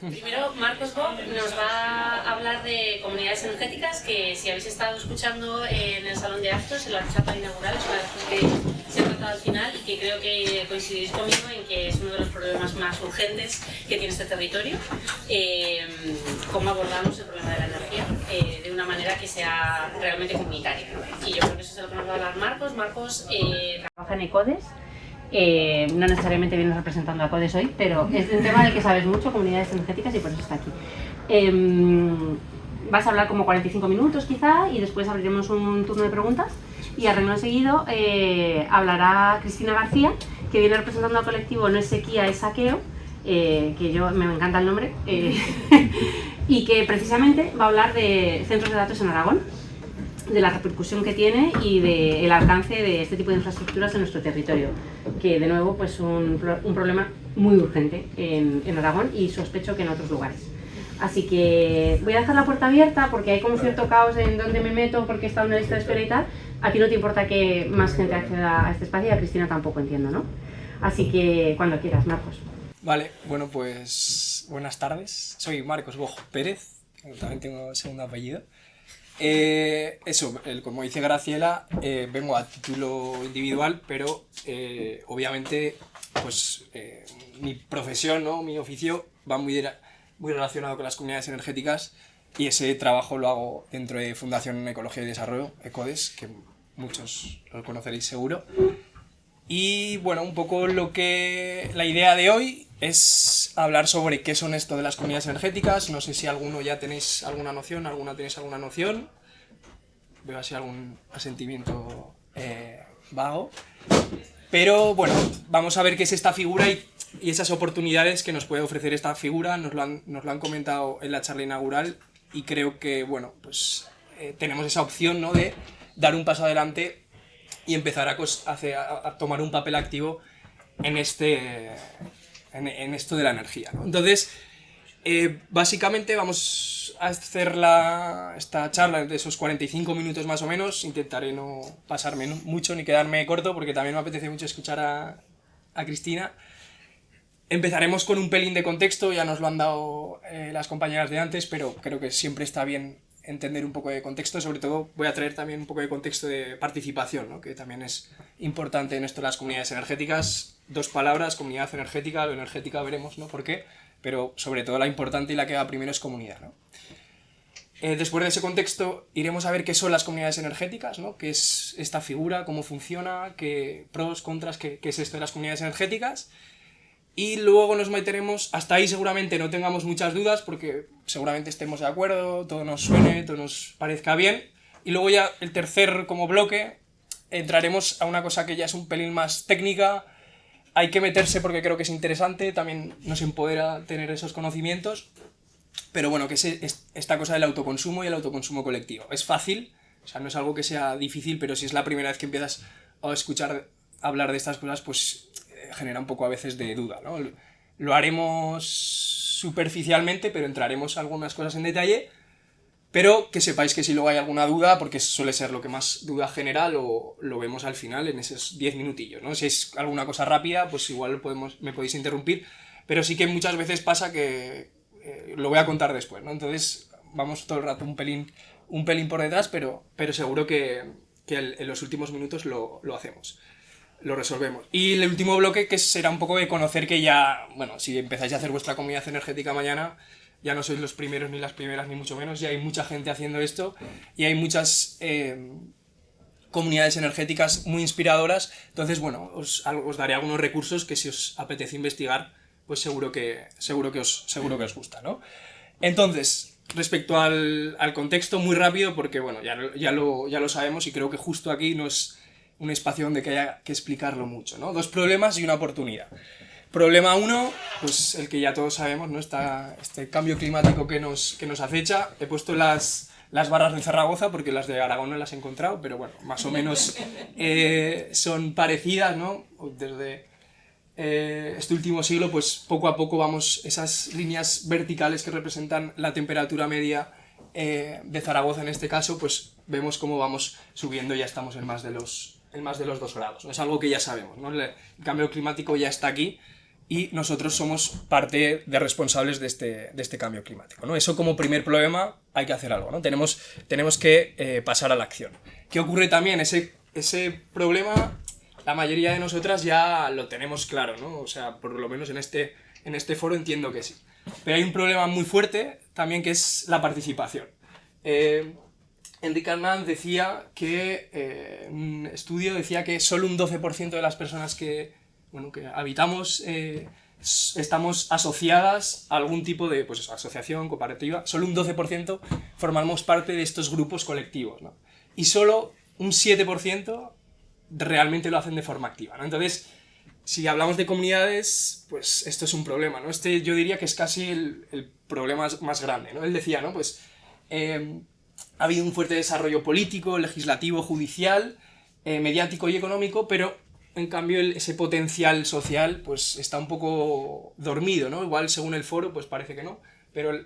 Primero, Marcos Bock nos va a hablar de comunidades energéticas, que si habéis estado escuchando en el salón de actos, en la chapa inaugural, es una de las cosas que se ha tratado al final y que creo que coincidís conmigo en que es uno de los problemas más urgentes que tiene este territorio. Cómo abordamos el problema de la energía de una manera que sea realmente comunitaria, ¿no? Y yo creo que eso es de lo que nos va a hablar Marcos. Marcos trabaja en ECODES. No necesariamente vienes representando a CODES hoy, pero es un tema del que sabes mucho, comunidades energéticas, y por eso está aquí. Vas a hablar como 45 minutos quizá, y después abriremos un turno de preguntas, y al renglón seguido hablará Cristina García, que viene representando al colectivo No es Sequía, es Saqueo, que yo me encanta el nombre, y que precisamente va a hablar de centros de datos en Aragón, de la repercusión que tiene y del alcance de este tipo de infraestructuras en nuestro territorio, que de nuevo pues un problema muy urgente en Aragón y sospecho que en otros lugares. Así que voy a dejar la puerta abierta porque hay como cierto caos en dónde me meto porque está en una lista de espera y tal. A ti no te importa que más gente acceda a este espacio y a Cristina tampoco, entiendo, ¿no? Así que cuando quieras, Marcos. Vale, bueno pues buenas tardes. Soy Marcos Bock Pérez, también tengo segundo apellido. Como dice Graciela, vengo a título individual, pero obviamente pues mi profesión, ¿no? Mi oficio va muy relacionado con las comunidades energéticas y ese trabajo lo hago dentro de Fundación Ecología y Desarrollo, ECODES, que muchos lo conoceréis seguro. Y bueno, un poco la idea de hoy es hablar sobre qué son esto de las comunidades energéticas. No sé si alguno ya tenéis alguna noción, tenéis alguna noción. Veo así algún asentimiento vago. Pero bueno, vamos a ver qué es esta figura y esas oportunidades que nos puede ofrecer esta figura. Nos lo han comentado en la charla inaugural y creo que bueno, pues tenemos esa opción, ¿no?, de dar un paso adelante y empezar a tomar un papel activo en esto de la energía, ¿no? Entonces, básicamente vamos a hacer esta charla de esos 45 minutos más o menos. Intentaré no pasarme mucho ni quedarme corto porque también me apetece mucho escuchar a Cristina. Empezaremos con un pelín de contexto, ya nos lo han dado las compañeras de antes, pero creo que siempre está bien entender un poco de contexto. Sobre todo voy a traer también un poco de contexto de participación, ¿no?, que también es importante en esto de las comunidades energéticas. Dos palabras: comunidad energética. Lo energética veremos, ¿no?, por qué, pero sobre todo la importante y la que va primero es comunidad, ¿no? Después de ese contexto iremos a ver qué son las comunidades energéticas, ¿no?, qué es esta figura, cómo funciona, qué pros, contras, qué es esto de las comunidades energéticas. Y luego nos meteremos, hasta ahí seguramente no tengamos muchas dudas porque seguramente estemos de acuerdo, todo nos suene, todo nos parezca bien. Y luego ya el tercer como bloque entraremos a una cosa que ya es un pelín más técnica. Hay que meterse porque creo que es interesante, también nos empodera tener esos conocimientos. Pero bueno, que es esta cosa del autoconsumo y el autoconsumo colectivo. Es fácil, o sea, no es algo que sea difícil, pero si es la primera vez que empiezas a escuchar hablar de estas cosas, pues genera un poco a veces de duda, ¿no? Lo haremos superficialmente, pero entraremos algunas cosas en detalle, pero que sepáis que si luego hay alguna duda, porque suele ser lo que más duda genera, lo vemos al final en esos 10 minutillos, ¿no? Si es alguna cosa rápida, pues igual me podéis interrumpir, pero sí que muchas veces pasa que lo voy a contar después, ¿no? Entonces vamos todo el rato un pelín por detrás, pero seguro que en los últimos minutos lo hacemos. Lo resolvemos. Y el último bloque, que será un poco de conocer que ya, bueno, si empezáis a hacer vuestra comunidad energética mañana, ya no sois los primeros ni las primeras, ni mucho menos, ya hay mucha gente haciendo esto y hay muchas comunidades energéticas muy inspiradoras. Entonces, bueno, os daré algunos recursos que si os apetece investigar, pues seguro que os gusta, ¿no? Entonces, respecto al contexto, muy rápido, porque bueno, ya lo sabemos y creo que justo aquí no es un espacio donde haya que explicarlo mucho, ¿no? Dos problemas y una oportunidad. Problema 1, pues el que ya todos sabemos, ¿no? Este cambio climático que nos acecha. He puesto las barras de Zaragoza porque las de Aragón no las he encontrado, pero bueno, más o menos son parecidas, ¿no? Desde este último siglo, pues poco a poco vamos, esas líneas verticales que representan la temperatura media de Zaragoza en este caso, pues vemos cómo vamos subiendo, ya estamos en más de los 2 grados, ¿no? Es algo que ya sabemos, ¿no? El cambio climático ya está aquí y nosotros somos parte de responsables de este cambio climático, ¿no? Eso como primer problema hay que hacer algo, ¿no? Tenemos que pasar a la acción. ¿Qué ocurre también? Ese problema la mayoría de nosotras ya lo tenemos claro, ¿no? O sea, por lo menos en este foro entiendo que sí. Pero hay un problema muy fuerte también que es la participación. Enrique Arnaz decía que, un estudio decía que solo un 12% de las personas que habitamos estamos asociadas a algún tipo de asociación, cooperativa, solo un 12% formamos parte de estos grupos colectivos, ¿no? Y solo un 7% realmente lo hacen de forma activa, ¿no? Entonces, si hablamos de comunidades, pues esto es un problema, ¿no? Yo diría que es casi el problema más grande, ¿no? Él decía, ¿no? Ha habido un fuerte desarrollo político, legislativo, judicial, mediático y económico, pero en cambio ese potencial social pues está un poco dormido, ¿no? Igual según el foro pues parece que no, pero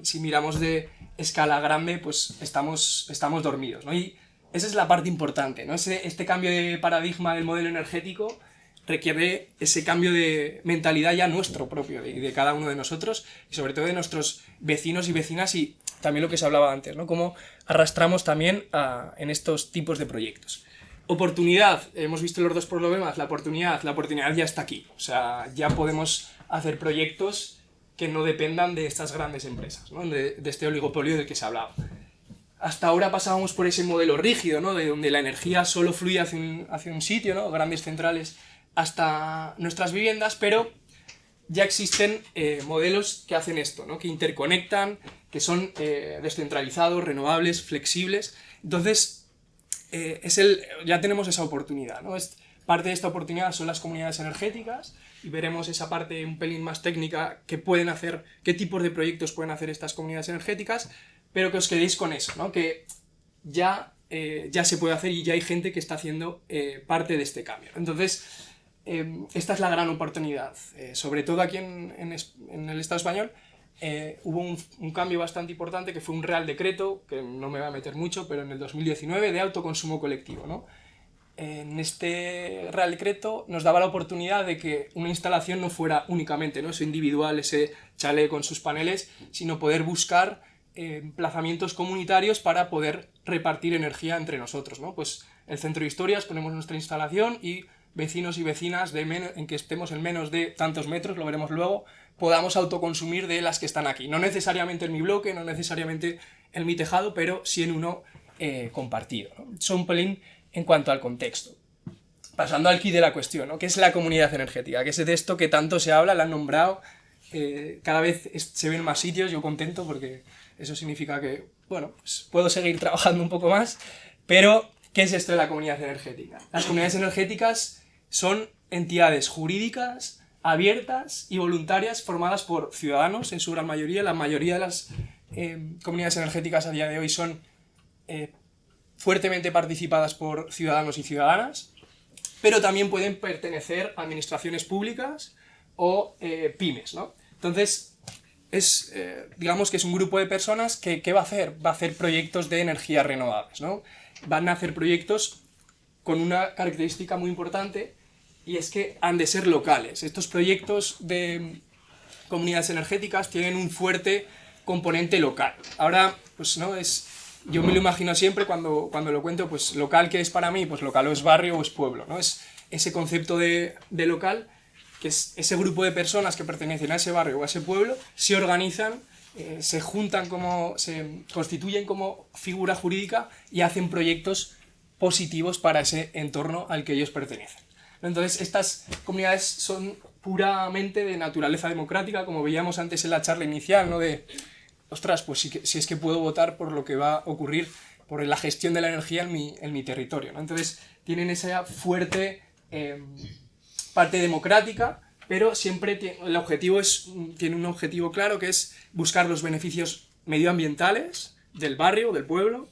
si miramos de escala grande pues estamos dormidos, ¿no? Y esa es la parte importante, ¿no? Este cambio de paradigma del modelo energético requiere ese cambio de mentalidad ya nuestro propio, de cada uno de nosotros, y sobre todo de nuestros vecinos y vecinas, y también lo que se hablaba antes, ¿no? Cómo arrastramos también en estos tipos de proyectos. Oportunidad, hemos visto los dos problemas, la oportunidad ya está aquí, o sea, ya podemos hacer proyectos que no dependan de estas grandes empresas, ¿no? De este oligopolio del que se hablaba. Hasta ahora pasábamos por ese modelo rígido, ¿no? De donde la energía solo fluye hacia un sitio, ¿no? Grandes centrales hasta nuestras viviendas, pero ya existen modelos que hacen esto, ¿no? Que interconectan, que son descentralizados, renovables, flexibles. Entonces, ya tenemos esa oportunidad, ¿no? Parte de esta oportunidad son las comunidades energéticas, y veremos esa parte un pelín más técnica, qué tipos de proyectos pueden hacer estas comunidades energéticas, pero que os quedéis con eso, ¿no? Que ya se puede hacer y ya hay gente que está haciendo parte de este cambio. Entonces, esta es la gran oportunidad. Sobre todo aquí en el Estado español hubo un cambio bastante importante, que fue un Real Decreto, que no me voy a meter mucho, pero en el 2019, de autoconsumo colectivo, ¿no? En este Real Decreto nos daba la oportunidad de que una instalación no fuera únicamente, ¿no? Eso individual, ese chalet con sus paneles, sino poder buscar emplazamientos comunitarios para poder repartir energía entre nosotros, ¿no? Pues el Centro de Historias, ponemos nuestra instalación y vecinos y vecinas en que estemos en menos de tantos metros, lo veremos luego, podamos autoconsumir de las que están aquí. No necesariamente en mi bloque, no necesariamente en mi tejado, pero sí en uno compartido, ¿no? Eso un pelín en cuanto al contexto. Pasando al quid de la cuestión, ¿no? ¿Qué es la comunidad energética? ¿Qué es de esto que tanto se habla? La han nombrado, cada vez se ven más sitios, yo contento porque eso significa que, bueno, pues puedo seguir trabajando un poco más, pero ¿qué es esto de la comunidad energética? Las comunidades energéticas son entidades jurídicas, abiertas y voluntarias, formadas por ciudadanos en su gran mayoría. La mayoría de las comunidades energéticas a día de hoy son fuertemente participadas por ciudadanos y ciudadanas, pero también pueden pertenecer a administraciones públicas o pymes, ¿no? Entonces, digamos que es un grupo de personas que ¿qué va a hacer? Va a hacer proyectos de energías renovables, ¿no? Van a hacer proyectos con una característica muy importante, y es que han de ser locales. Estos proyectos de comunidades energéticas tienen un fuerte componente local. Ahora, pues no es... Yo me lo imagino siempre cuando lo cuento, pues local, ¿qué es para mí? Pues local o es barrio o es pueblo, ¿no? Es ese concepto de local, que es ese grupo de personas que pertenecen a ese barrio o a ese pueblo, se organizan, se juntan se constituyen como figura jurídica y hacen proyectos positivos para ese entorno al que ellos pertenecen. Entonces, estas comunidades son puramente de naturaleza democrática, como veíamos antes en la charla inicial, ¿no? Ostras, pues si es que puedo votar por lo que va a ocurrir, por la gestión de la energía en mi territorio, ¿no? Entonces, tienen esa fuerte parte democrática, pero siempre tiene un objetivo claro, que es buscar los beneficios medioambientales del barrio, del pueblo.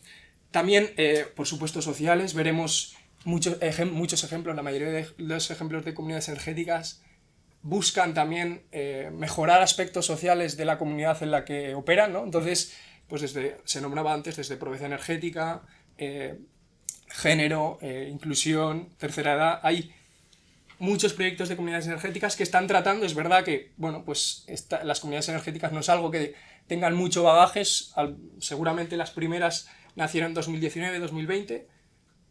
También, por supuesto, sociales. Veremos muchos ejemplos, la mayoría de los ejemplos de comunidades energéticas buscan también mejorar aspectos sociales de la comunidad en la que operan, ¿no? Entonces, pues se nombraba antes, desde pobreza energética, género, inclusión, tercera edad, hay muchos proyectos de comunidades energéticas que están tratando, es verdad que, bueno, pues las comunidades energéticas no es algo que tengan mucho bagajes, seguramente las primeras nacieron en 2019, 2020,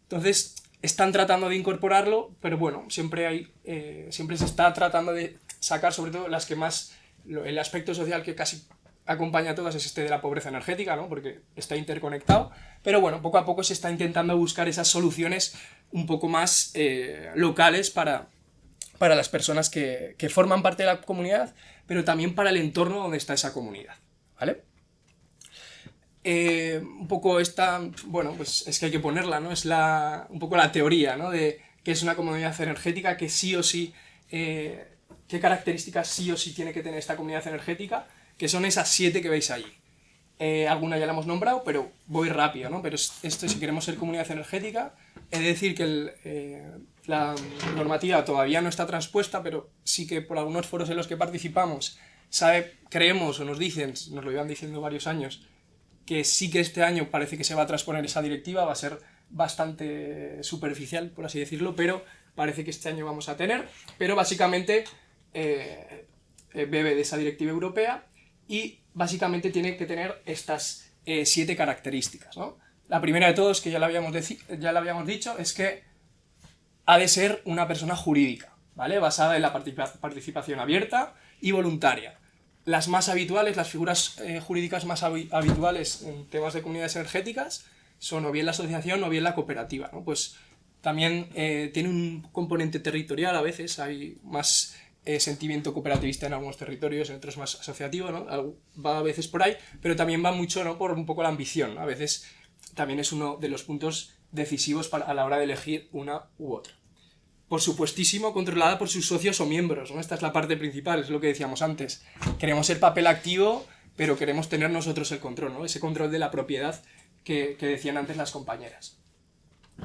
entonces están tratando de incorporarlo, pero bueno, siempre se está tratando de sacar sobre todo las que más, el aspecto social que casi acompaña a todas es este de la pobreza energética, ¿no? Porque está interconectado, pero bueno, poco a poco se está intentando buscar esas soluciones un poco más locales para las personas que forman parte de la comunidad, pero también para el entorno donde está esa comunidad, ¿vale? Un poco esta, bueno, pues es que hay que ponerla, ¿no? Es un poco la teoría, ¿no? De qué es una comunidad energética, que sí o sí, qué características sí o sí tiene que tener esta comunidad energética, que son esas 7 que veis allí. Alguna ya la hemos nombrado, pero voy rápido, ¿no? Pero esto, si queremos ser comunidad energética, he de decir que la normativa todavía no está transpuesta, pero sí que por algunos foros en los que participamos, creemos o nos dicen, nos lo llevan diciendo varios años, que sí que este año parece que se va a transponer esa directiva, va a ser bastante superficial, por así decirlo, pero parece que este año vamos a tener, pero básicamente bebe de esa directiva europea y básicamente tiene que tener estas 7 características, ¿no? La primera de todos, que ya lo habíamos dicho, es que ha de ser una persona jurídica, ¿vale? Basada en la participación abierta y voluntaria. Las más habituales, las figuras jurídicas más habituales en temas de comunidades energéticas son o bien la asociación o bien la cooperativa, ¿no? Pues también tiene un componente territorial, a veces hay más sentimiento cooperativista en algunos territorios, en otros más asociativo, ¿no? Va a veces por ahí, pero también va mucho, ¿no? Por un poco la ambición, ¿no? A veces también es uno de los puntos decisivos a la hora de elegir una u otra. Por supuestísimo, controlada por sus socios o miembros, ¿no? Esta es la parte principal, es lo que decíamos antes. Queremos el papel activo, pero queremos tener nosotros el control, ¿no? Ese control de la propiedad que decían antes las compañeras.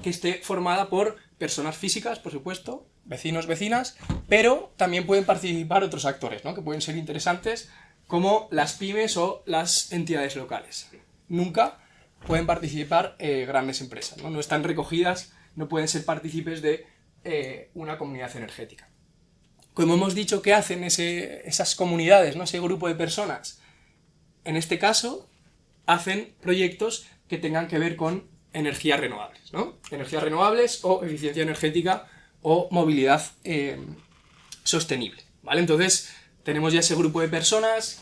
Que esté formada por personas físicas, por supuesto, vecinos, vecinas, pero también pueden participar otros actores, ¿no? Que pueden ser interesantes, como las pymes o las entidades locales. Nunca pueden participar grandes empresas, ¿no? No están recogidas, no pueden ser partícipes de una comunidad energética. Como hemos dicho, ¿qué hacen esas comunidades, ¿no? Ese grupo de personas? En este caso, hacen proyectos que tengan que ver con energías renovables, ¿no? Energías renovables o eficiencia energética o movilidad sostenible, ¿vale? Entonces, tenemos ya ese grupo de personas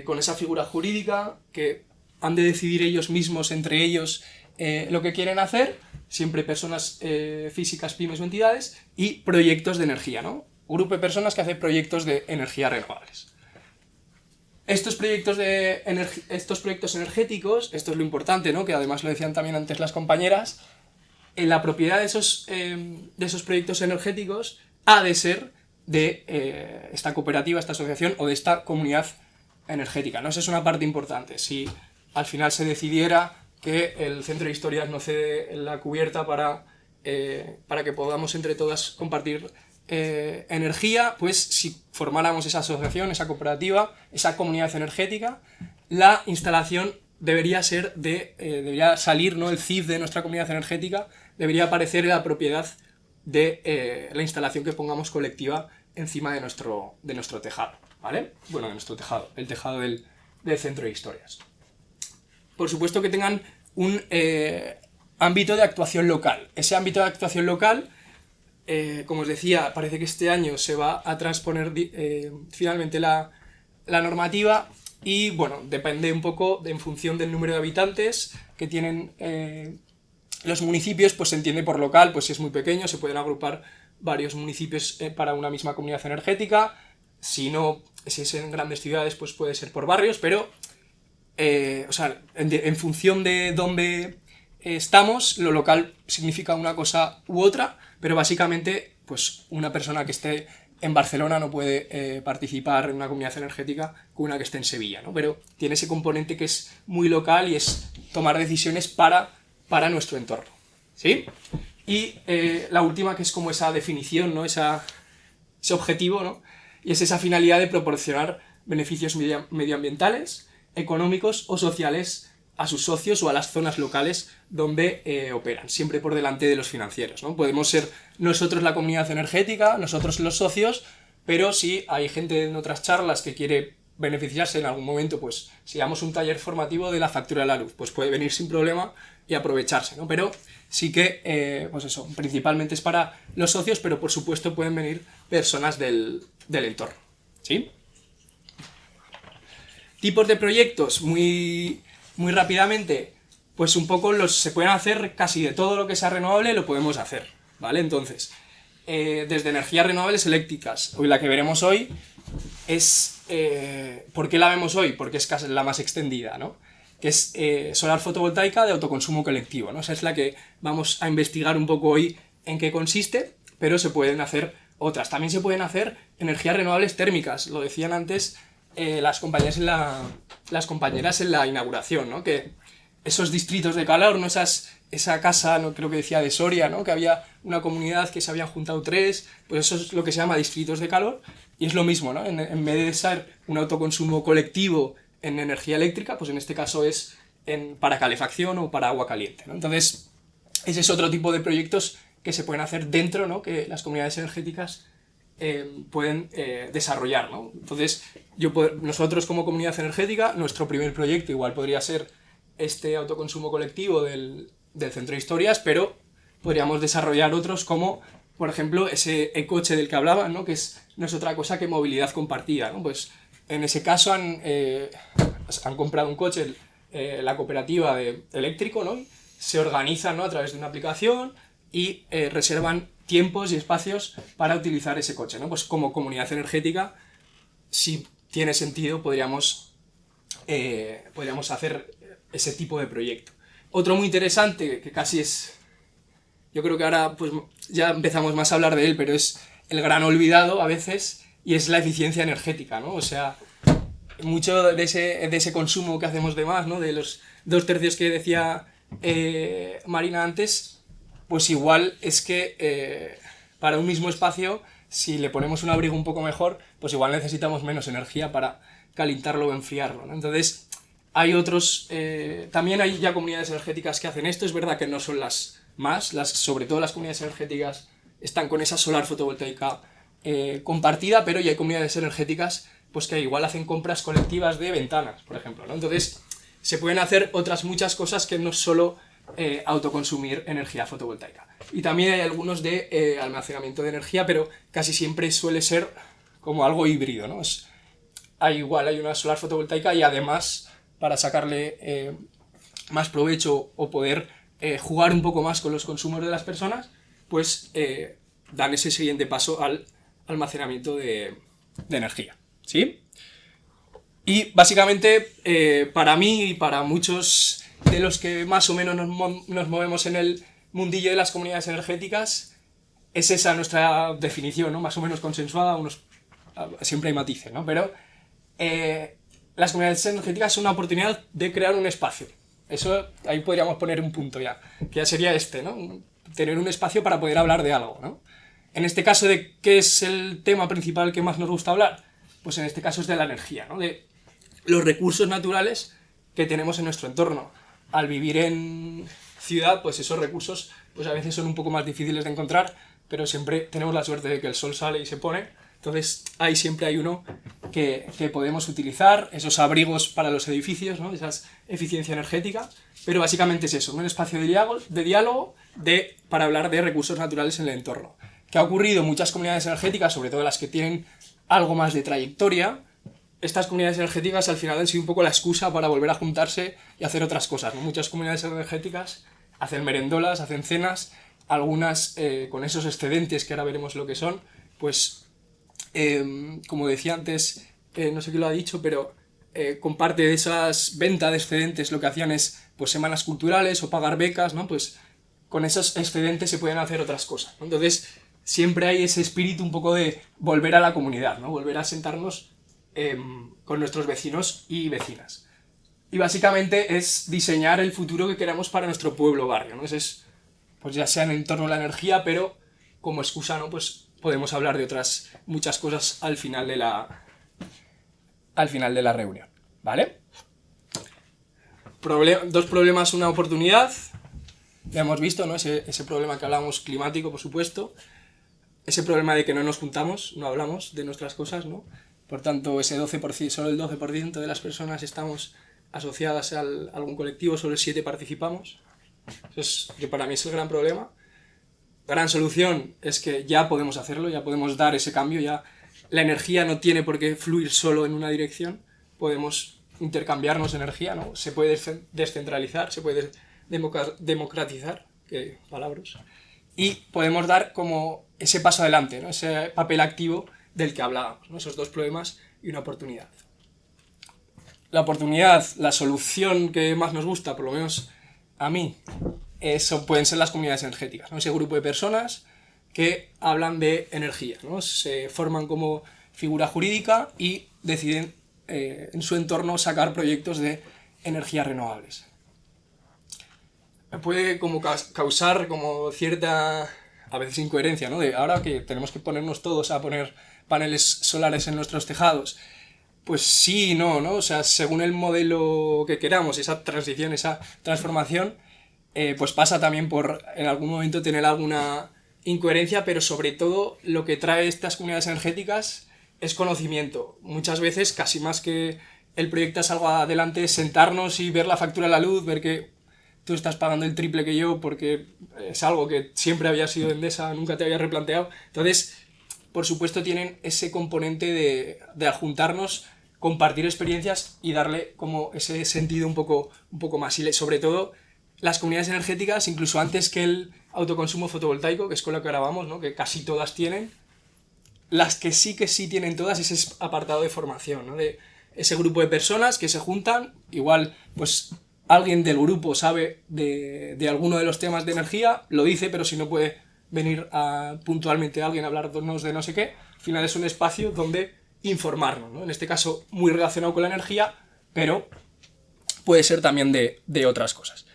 con esa figura jurídica que han de decidir ellos mismos, entre ellos, lo que quieren hacer, siempre personas físicas, pymes o entidades, y proyectos de energía, ¿no? Un grupo de personas que hace proyectos de energías renovables. Estos proyectos energéticos, esto es lo importante, ¿no? Que además lo decían también antes las compañeras, la propiedad de esos proyectos energéticos ha de ser de esta cooperativa, esta asociación o de esta comunidad energética, ¿no? Esa es una parte importante. Si al final se decidiera que el Centro de Historias no cede la cubierta para que podamos entre todas compartir energía, pues si formáramos esa asociación, esa cooperativa, esa comunidad energética, la instalación debería salir, ¿no? El CIF de nuestra comunidad energética debería aparecer en la propiedad de la instalación que pongamos colectiva encima de nuestro tejado, ¿vale? Bueno, de nuestro tejado, el tejado del Centro de Historias. Por supuesto que tengan un ámbito de actuación local. Ese ámbito de actuación local, como os decía, parece que este año se va a transponer finalmente la normativa y, bueno, depende un poco en función del número de habitantes que tienen los municipios, pues se entiende por local, pues si es muy pequeño se pueden agrupar varios municipios para una misma comunidad energética. Si es en grandes ciudades, pues puede ser por barrios, pero en función de dónde estamos, lo local significa una cosa u otra, pero básicamente pues una persona que esté en Barcelona no puede participar en una comunidad energética con una que esté en Sevilla, ¿no? Pero tiene ese componente que es muy local y es tomar decisiones para nuestro entorno, ¿sí? Y la última, que es como esa definición, ¿no? Ese objetivo, ¿no? Y es esa finalidad de proporcionar beneficios medioambientales, económicos o sociales a sus socios o a las zonas locales donde operan, siempre por delante de los financieros, ¿no? Podemos ser nosotros la comunidad energética, nosotros los socios, pero si hay gente en otras charlas que quiere beneficiarse en algún momento, pues si damos un taller formativo de la factura de la luz, pues puede venir sin problema y aprovecharse, ¿no? Pero sí que, pues eso, principalmente es para los socios, pero por supuesto pueden venir personas del entorno, ¿sí? Tipos de proyectos, muy rápidamente, pues un poco se pueden hacer casi de todo lo que sea renovable, lo podemos hacer, ¿vale? Entonces, desde energías renovables eléctricas, hoy la que veremos hoy es... ¿por qué la vemos hoy? Porque es casi la más extendida, ¿no? Que es solar fotovoltaica de autoconsumo colectivo, ¿no? Esa es la que vamos a investigar un poco hoy en qué consiste, pero se pueden hacer otras. También se pueden hacer energías renovables térmicas, lo decían antes las compañeras en la inauguración, ¿no? Que esos distritos de calor, ¿no? Esa casa, ¿no? Creo que decía de Soria, ¿no? Que había una comunidad que se habían juntado 3, pues eso es lo que se llama distritos de calor, y es lo mismo, ¿no? En vez de ser un autoconsumo colectivo en energía eléctrica, pues en este caso es para calefacción o para agua caliente, ¿no? Entonces, ese es otro tipo de proyectos que se pueden hacer dentro, ¿no? Que las comunidades energéticas pueden desarrollar, ¿no? Entonces, nosotros como comunidad energética, nuestro primer proyecto igual podría ser este autoconsumo colectivo del Centro de Historias, pero podríamos desarrollar otros como, por ejemplo, ese e-coche del que hablaba, ¿no? Que no es otra cosa que movilidad compartida, ¿no? Pues en ese caso han comprado un coche, la cooperativa de eléctrico, ¿no? Se organizan, ¿no? A través de una aplicación y reservan tiempos y espacios para utilizar ese coche, ¿no? Pues como comunidad energética, si tiene sentido, podríamos hacer ese tipo de proyecto. Otro muy interesante, que casi es... Yo creo que ahora pues ya empezamos más a hablar de él, pero es el gran olvidado a veces, y es la eficiencia energética, ¿no? O sea, mucho de ese consumo que hacemos de más, ¿no? De los 2/3 que decía Marina antes, pues igual es que para un mismo espacio, si le ponemos un abrigo un poco mejor, pues igual necesitamos menos energía para calentarlo o enfriarlo, ¿no? Entonces, hay otros... también hay ya comunidades energéticas que hacen esto, es verdad que no son las más, sobre todo las comunidades energéticas están con esa solar fotovoltaica compartida, pero ya hay comunidades energéticas pues que igual hacen compras colectivas de ventanas, por ejemplo, ¿no? Entonces, se pueden hacer otras muchas cosas que no solo autoconsumir energía fotovoltaica. Y también hay algunos de almacenamiento de energía, pero casi siempre suele ser como algo híbrido, ¿no? Hay una solar fotovoltaica y además, para sacarle más provecho o poder jugar un poco más con los consumos de las personas, pues dan ese siguiente paso al almacenamiento de energía, ¿sí? Y básicamente, para mí y para muchos de los que más o menos nos movemos en el mundillo de las comunidades energéticas, es esa nuestra definición, ¿no? Más o menos consensuada, siempre hay matices, ¿no? Pero las comunidades energéticas son una oportunidad de crear un espacio. Eso, ahí podríamos poner un punto ya, que ya sería ¿no? Tener un espacio para poder hablar de algo, ¿no? En este caso, ¿de qué es el tema principal que más nos gusta hablar? Pues en este caso es de la energía, ¿no? De los recursos naturales que tenemos en nuestro entorno. Al vivir en ciudad, pues esos recursos pues a veces son un poco más difíciles de encontrar, pero siempre tenemos la suerte de que el sol sale y se pone, entonces ahí siempre hay uno que podemos utilizar, esos abrigos para los edificios, ¿no? Esa eficiencia energética, pero básicamente es eso, un espacio de diálogo para hablar de recursos naturales en el entorno. ¿Qué ha ocurrido? Muchas comunidades energéticas, sobre todo las que tienen algo más de trayectoria, estas comunidades energéticas al final han sido un poco la excusa para volver a juntarse y hacer otras cosas, ¿no? Muchas comunidades energéticas hacen merendolas, hacen cenas, algunas con esos excedentes, que ahora veremos lo que son, pues, como decía antes, no sé quién lo ha dicho, pero con parte de esas ventas de excedentes lo que hacían es pues semanas culturales o pagar becas, ¿no? Pues con esos excedentes se pueden hacer otras cosas, ¿no? Entonces, siempre hay ese espíritu un poco de volver a la comunidad, ¿no? Volver a sentarnos con nuestros vecinos y vecinas. Y básicamente es diseñar el futuro que queramos para nuestro pueblo o barrio, ¿no? Es, pues ya sea en torno a la energía, pero como excusa, ¿no? Pues podemos hablar de otras muchas cosas al final de la reunión, ¿vale? dos problemas, una oportunidad. Ya hemos visto, ¿no? Ese problema que hablamos climático, por supuesto. Ese problema de que no nos juntamos, no hablamos de nuestras cosas, ¿no? Por tanto, ese 12%, solo el 12% de las personas estamos asociadas a algún colectivo, solo el 7% participamos. Eso que para mí es el gran problema. Gran solución es que ya podemos hacerlo, ya podemos dar ese cambio, ya la energía no tiene por qué fluir solo en una dirección, podemos intercambiarnos energía, ¿no? Se puede descentralizar, se puede democratizar, qué palabras, y podemos dar como ese paso adelante, ¿no? Ese papel activo del que hablábamos, ¿no? Esos dos problemas y una oportunidad. La oportunidad, la solución que más nos gusta, por lo menos a mí, eso pueden ser las comunidades energéticas, ¿no? Ese grupo de personas que hablan de energía, ¿no? Se forman como figura jurídica y deciden en su entorno sacar proyectos de energías renovables. Puede como causar como cierta, a veces, incoherencia, ¿no? De ahora que tenemos que ponernos todos a poner paneles solares en nuestros tejados. Pues sí y no, ¿no? O sea, según el modelo que queramos, esa transición, esa transformación, pues pasa también por en algún momento tener alguna incoherencia, pero sobre todo lo que trae estas comunidades energéticas es conocimiento. Muchas veces, casi más que el proyecto salga adelante, es sentarnos y ver la factura de la luz, ver que tú estás pagando el triple que yo porque es algo que siempre había sido Endesa, nunca te había replanteado. Entonces, por supuesto, tienen ese componente de adjuntarnos, compartir experiencias y darle como ese sentido un poco más. Y sobre todo, las comunidades energéticas, incluso antes que el autoconsumo fotovoltaico, que es con lo que ahora vamos, ¿no? Que casi todas tienen, las que sí tienen todas es ese apartado de formación, ¿no? De ese grupo de personas que se juntan, igual, pues alguien del grupo sabe de alguno de los temas de energía, lo dice, pero si no puede venir puntualmente alguien a hablarnos de no sé qué, al final es un espacio donde informarnos, ¿no? En este caso muy relacionado con la energía, pero puede ser también de otras cosas.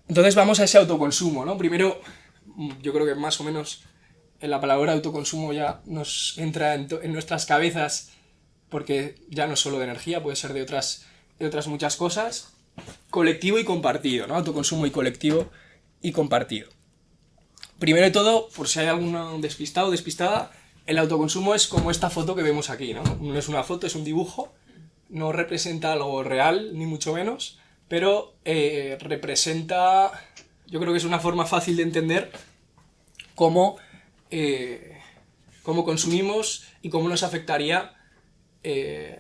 Entonces vamos a ese autoconsumo, ¿no? Primero, yo creo que más o menos en la palabra autoconsumo ya nos entra en nuestras cabezas, porque ya no es solo de energía, puede ser de otras muchas cosas. Colectivo y compartido, ¿no? Autoconsumo y colectivo y compartido. Primero de todo, por si hay algún despistado o despistada, el autoconsumo es como esta foto que vemos aquí, ¿no? No es una foto, es un dibujo, no representa algo real, ni mucho menos, pero representa, yo creo que es una forma fácil de entender cómo consumimos y cómo nos afectaría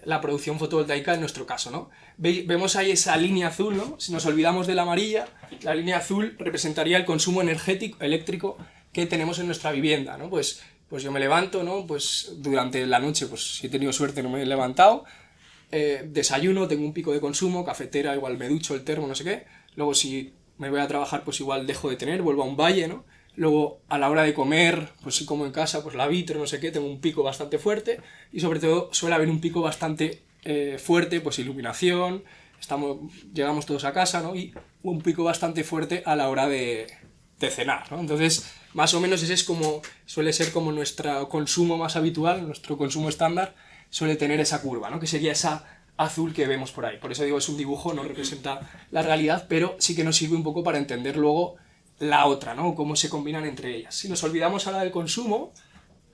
la producción fotovoltaica en nuestro caso, ¿no? Vemos ahí esa línea azul, ¿no? Si nos olvidamos de la amarilla, la línea azul representaría el consumo eléctrico que tenemos en nuestra vivienda, ¿no? Pues yo me levanto, ¿no? Pues durante la noche, pues si he tenido suerte no me he levantado, desayuno, tengo un pico de consumo, cafetera, igual me ducho, el termo, no sé qué, luego si me voy a trabajar pues igual dejo de tener, vuelvo a un valle, ¿no? Luego, a la hora de comer, pues si como en casa, pues la vitro, no sé qué, tengo un pico bastante fuerte. Y sobre todo, suele haber un pico bastante fuerte, pues iluminación, llegamos todos a casa, ¿no? Y un pico bastante fuerte a la hora de cenar, ¿no? Entonces, más o menos ese es suele ser como nuestro consumo más habitual, nuestro consumo estándar, suele tener esa curva, ¿no? Que sería esa azul que vemos por ahí. Por eso digo, es un dibujo, no representa la realidad, pero sí que nos sirve un poco para entender luego la otra, ¿no? Cómo se combinan entre ellas. Si nos olvidamos ahora del consumo,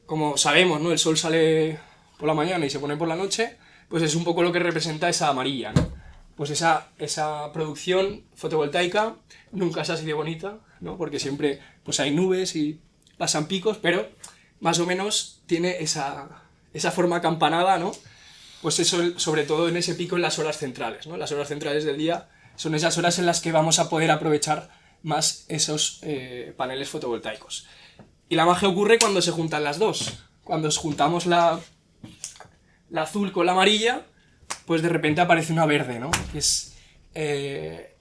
como sabemos, ¿no? El sol sale por la mañana y se pone por la noche, pues es un poco lo que representa esa amarilla, ¿no? Pues esa producción fotovoltaica nunca es así de bonita, ¿no? Porque siempre pues hay nubes y pasan picos, pero más o menos tiene esa forma acampanada, ¿no? Pues eso, sobre todo en ese pico en las horas centrales, ¿no? Las horas centrales del día son esas horas en las que vamos a poder aprovechar más esos paneles fotovoltaicos. Y la magia ocurre cuando se juntan las dos. Cuando juntamos la azul con la amarilla, pues de repente aparece una verde, ¿no? Que es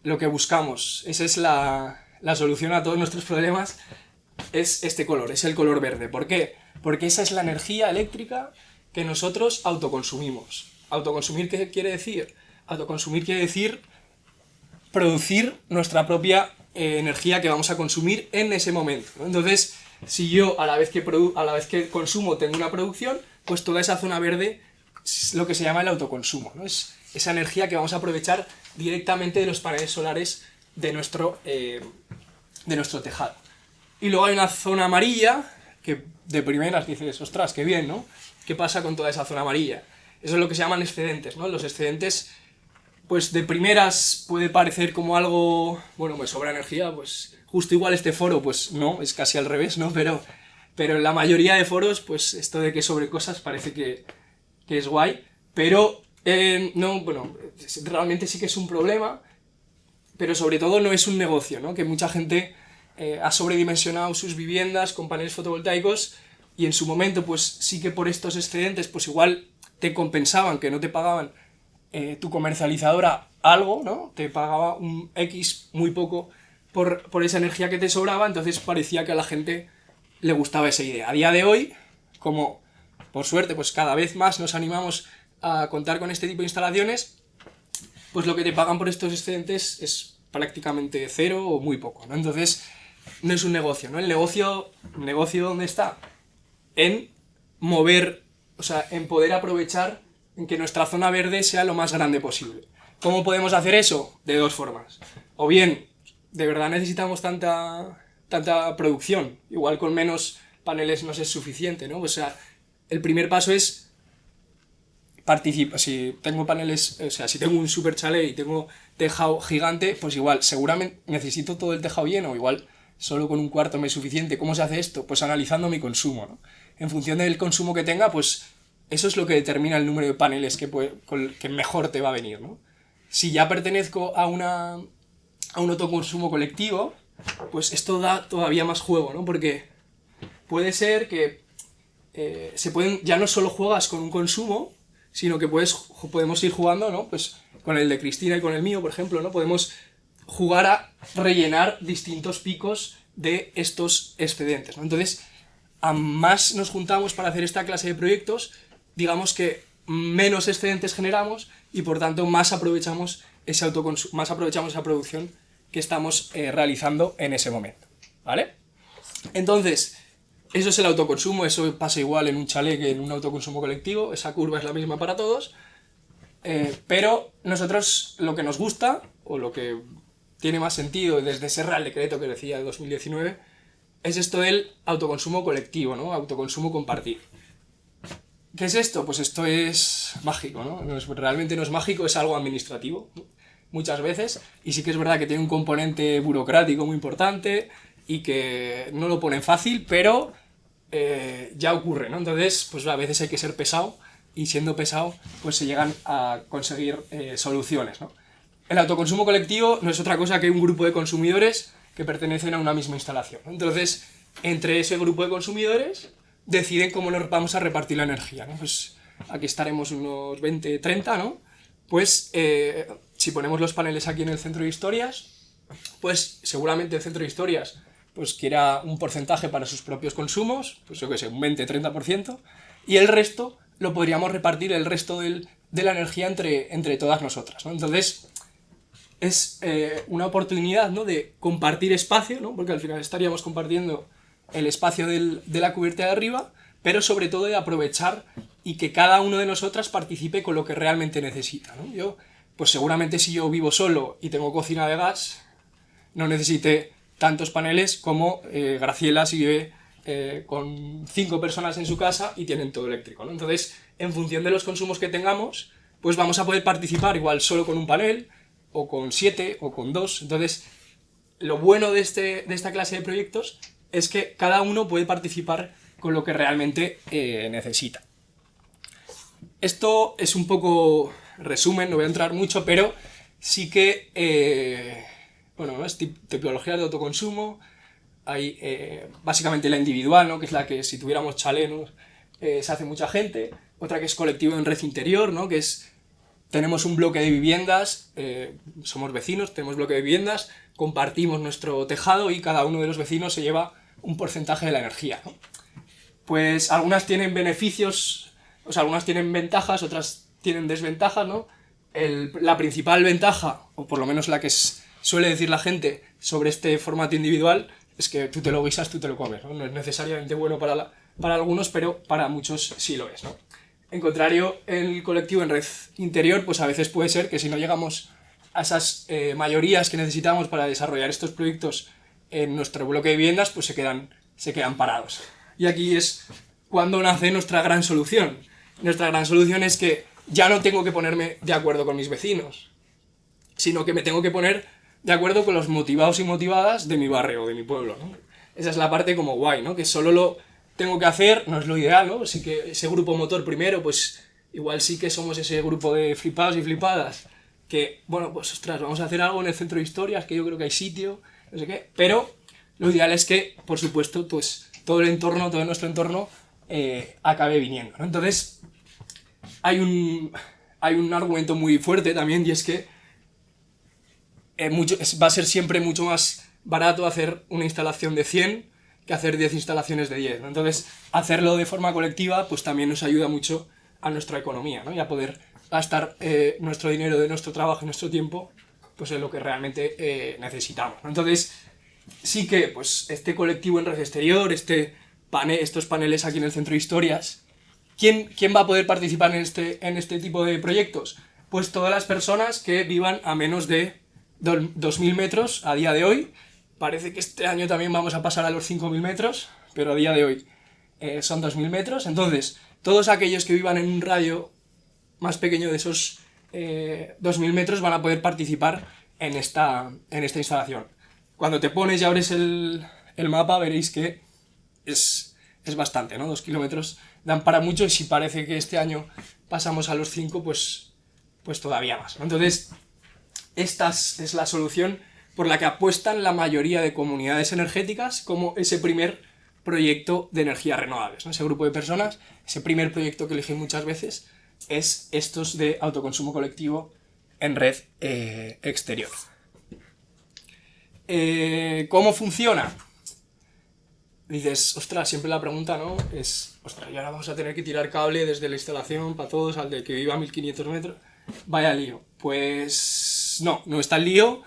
lo que buscamos. Esa es la solución a todos nuestros problemas, es este color, es el color verde. ¿Por qué? Porque esa es la energía eléctrica que nosotros autoconsumimos. ¿Autoconsumir qué quiere decir? Autoconsumir quiere decir producir nuestra propia energía que vamos a consumir en ese momento, ¿no? Entonces, si yo a la vez que consumo tengo una producción, pues toda esa zona verde es lo que se llama el autoconsumo, ¿no? Es esa energía que vamos a aprovechar directamente de los paneles solares de nuestro tejado. Y luego hay una zona amarilla que de primeras dices, ostras, qué bien, ¿no? ¿Qué pasa con toda esa zona amarilla? Eso es lo que se llaman excedentes, ¿no? Los excedentes, pues de primeras puede parecer como algo, bueno, me sobra energía, pues justo igual este foro, pues no, es casi al revés, ¿no? Pero en la mayoría de foros, pues esto de que sobre cosas parece que es guay, pero no, bueno, realmente sí que es un problema, pero sobre todo no es un negocio, ¿no? Que mucha gente ha sobredimensionado sus viviendas con paneles fotovoltaicos y en su momento, pues sí que por estos excedentes, pues igual te compensaban, que no te pagaban tu comercializadora algo, ¿no? Te pagaba un X muy poco por esa energía que te sobraba, entonces parecía que a la gente le gustaba esa idea. A día de hoy, como por suerte pues cada vez más nos animamos a contar con este tipo de instalaciones, pues lo que te pagan por estos excedentes es prácticamente cero o muy poco, ¿no? Entonces no es un negocio, ¿no? El negocio ¿dónde está? En mover, o sea, en poder aprovechar en que nuestra zona verde sea lo más grande posible. ¿Cómo podemos hacer eso? De dos formas. O bien, de verdad necesitamos tanta producción, igual con menos paneles no es suficiente, ¿no? O sea, el primer paso es participar. Si tengo paneles, o sea, si tengo un super chalet y tengo tejado gigante, pues igual, seguramente necesito todo el tejado lleno, igual solo con un cuarto me es suficiente. ¿Cómo se hace esto? Pues analizando mi consumo, ¿no? En función del consumo que tenga, pues eso es lo que determina el número de paneles que mejor te va a venir, ¿no? Si ya pertenezco a un autoconsumo colectivo, pues esto da todavía más juego, ¿no? Porque puede ser que ya no solo juegas con un consumo, sino que podemos ir jugando, ¿no? Pues con el de Cristina y con el mío, por ejemplo, ¿no? Podemos jugar a rellenar distintos picos de estos excedentes, ¿no? Entonces, a más nos juntamos para hacer esta clase de proyectos, digamos que menos excedentes generamos y por tanto más aprovechamos ese autoconsumo, más aprovechamos esa producción que estamos realizando en ese momento, ¿vale? Entonces, eso es el autoconsumo, eso pasa igual en un chalet que en un autoconsumo colectivo, esa curva es la misma para todos, pero nosotros lo que nos gusta, o lo que tiene más sentido desde ese Real Decreto que decía de 2019, es esto del autoconsumo colectivo, ¿no? Autoconsumo compartido. ¿Qué es esto? Pues esto es mágico, ¿no? Realmente no es mágico, es algo administrativo, ¿no? Muchas veces, y sí que es verdad que tiene un componente burocrático muy importante y que no lo ponen fácil, pero ya ocurre, ¿no? Entonces, pues a veces hay que ser pesado y siendo pesado, pues se llegan a conseguir soluciones, ¿no? El autoconsumo colectivo no es otra cosa que un grupo de consumidores que pertenecen a una misma instalación, ¿no? Entonces, entre ese grupo de consumidores deciden cómo nos vamos a repartir la energía, ¿no? Pues aquí estaremos unos 20, 30, ¿no? Pues si ponemos los paneles aquí en el centro de historias, pues seguramente el centro de historias pues quiera un porcentaje para sus propios consumos, pues yo qué sé, un 20-30%, y el resto lo podríamos repartir, el resto de la energía entre todas nosotras, ¿no? Entonces es una oportunidad, ¿no? De compartir espacio, ¿no? Porque al final estaríamos compartiendo el espacio de la cubierta de arriba, pero sobre todo de aprovechar y que cada uno de nosotras participe con lo que realmente necesita, ¿no? Yo, pues seguramente si yo vivo solo y tengo cocina de gas, no necesite tantos paneles como Graciela si vive con 5 personas en su casa y tienen todo eléctrico, ¿no? Entonces, en función de los consumos que tengamos, pues vamos a poder participar igual solo con un panel, o con 7, o con 2. Entonces, lo bueno de esta clase de proyectos es que cada uno puede participar con lo que realmente necesita. Esto es un poco resumen, no voy a entrar mucho, pero sí que, bueno, ¿no? Es tipologías de autoconsumo. Hay básicamente la individual, ¿no? Que es la que si tuviéramos chalet, ¿no? Se hace mucha gente. Otra que es colectivo en red interior, ¿no? Que es, tenemos un bloque de viviendas, somos vecinos, tenemos bloque de viviendas, compartimos nuestro tejado y cada uno de los vecinos se lleva un porcentaje de la energía, ¿no? Pues algunas tienen beneficios, o sea, algunas tienen ventajas, otras tienen desventajas, ¿no? La principal ventaja, o por lo menos la que suele decir la gente sobre este formato individual, es que tú te lo guisas, tú te lo comes, ¿no? No es necesariamente bueno para algunos, pero para muchos sí lo es, ¿no? En contrario, el colectivo en red interior, pues a veces puede ser que si no llegamos a esas mayorías que necesitamos para desarrollar estos proyectos en nuestro bloque de viviendas, pues se quedan parados. Y aquí es cuando nace nuestra gran solución. Nuestra gran solución es que ya no tengo que ponerme de acuerdo con mis vecinos, sino que me tengo que poner de acuerdo con los motivados y motivadas de mi barrio o de mi pueblo, ¿no? Esa es la parte como guay, ¿no? Que solo lo tengo que hacer, no es lo ideal, ¿no? Sí que ese grupo motor primero, pues igual sí que somos ese grupo de flipados y flipadas, que, bueno, pues ostras, vamos a hacer algo en el centro de historias, que yo creo que hay sitio, no sé qué, pero lo ideal es que, por supuesto, pues todo el entorno, todo nuestro entorno acabe viniendo, ¿no? Entonces, hay un argumento muy fuerte también, y es que va a ser siempre mucho más barato hacer una instalación de 100 que hacer 10 instalaciones de 10, ¿no? Entonces, hacerlo de forma colectiva pues también nos ayuda mucho a nuestra economía, ¿no? Y a poder gastar nuestro dinero de nuestro trabajo y nuestro tiempo pues en lo que realmente necesitamos, ¿no? Entonces, sí que pues este colectivo en red exterior, estos paneles aquí en el Centro de Historias, ¿quién va a poder participar en este tipo de proyectos? Pues todas las personas que vivan a menos de 2.000 metros a día de hoy. Parece que este año también vamos a pasar a los 5.000 metros, pero a día de hoy son 2.000 metros. Entonces, todos aquellos que vivan en un radio más pequeño de esos 2.000 metros van a poder participar en esta instalación. Cuando te pones y abres el mapa veréis que es bastante, ¿no? 2 kilómetros dan para mucho, y si parece que este año pasamos a los 5, pues todavía más, ¿no? Entonces, esta es la solución por la que apuestan la mayoría de comunidades energéticas como ese primer proyecto de energías renovables, ¿no? Ese grupo de personas, ese primer proyecto que eligen muchas veces es estos de autoconsumo colectivo en red exterior. ¿Cómo funciona? Dices, ostras, siempre la pregunta, ¿no? Es, ostras, y ahora vamos a tener que tirar cable desde la instalación para todos al de que viva a 1.500 metros. Vaya lío. Pues no está el lío.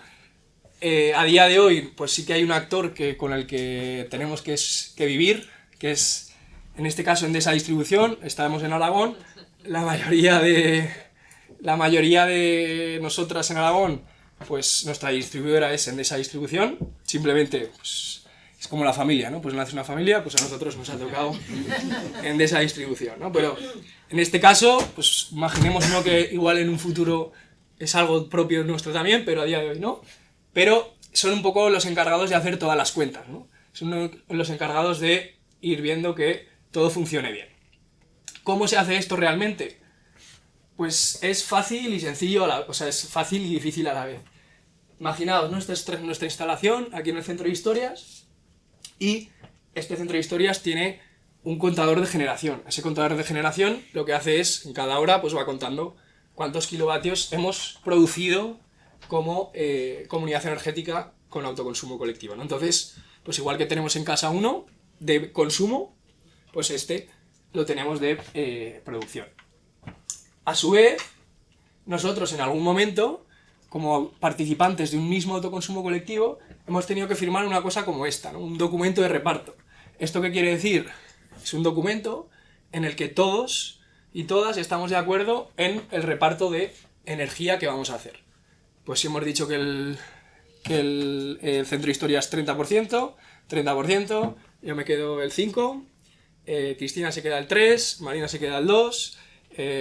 A día de hoy, pues sí que hay un actor con el que tenemos que vivir, que es, en este caso, Endesa Distribución. Estamos en Aragón. La mayoría de nosotras en Aragón, pues nuestra distribuidora es Endesa Distribución. Simplemente, pues es como la familia, ¿no? Pues nace una familia, pues a nosotros nos ha tocado Endesa Distribución, ¿no? Pero en este caso, pues imaginemos, ¿no?, que igual en un futuro es algo propio nuestro también, pero a día de hoy no. Pero son un poco los encargados de hacer todas las cuentas, ¿no? Son los encargados de ir viendo que todo funcione bien. ¿Cómo se hace esto realmente? Pues es fácil y sencillo, o sea, es fácil y difícil a la vez. Imaginaos nuestra instalación aquí en el Centro de Historias, y este Centro de Historias tiene un contador de generación. Ese contador de generación lo que hace es, en cada hora, pues va contando cuántos kilovatios hemos producido como comunidad energética con autoconsumo colectivo, ¿no? Entonces, pues igual que tenemos en casa uno de consumo, pues este lo tenemos de producción. A su vez, nosotros en algún momento, como participantes de un mismo autoconsumo colectivo, hemos tenido que firmar una cosa como esta, ¿no? Un documento de reparto. ¿Esto qué quiere decir? Es un documento en el que todos y todas estamos de acuerdo en el reparto de energía que vamos a hacer. Pues si hemos dicho que el Centro de Historia es 30%, yo me quedo el 5%, Cristina se queda el 3%, Marina se queda el 2%,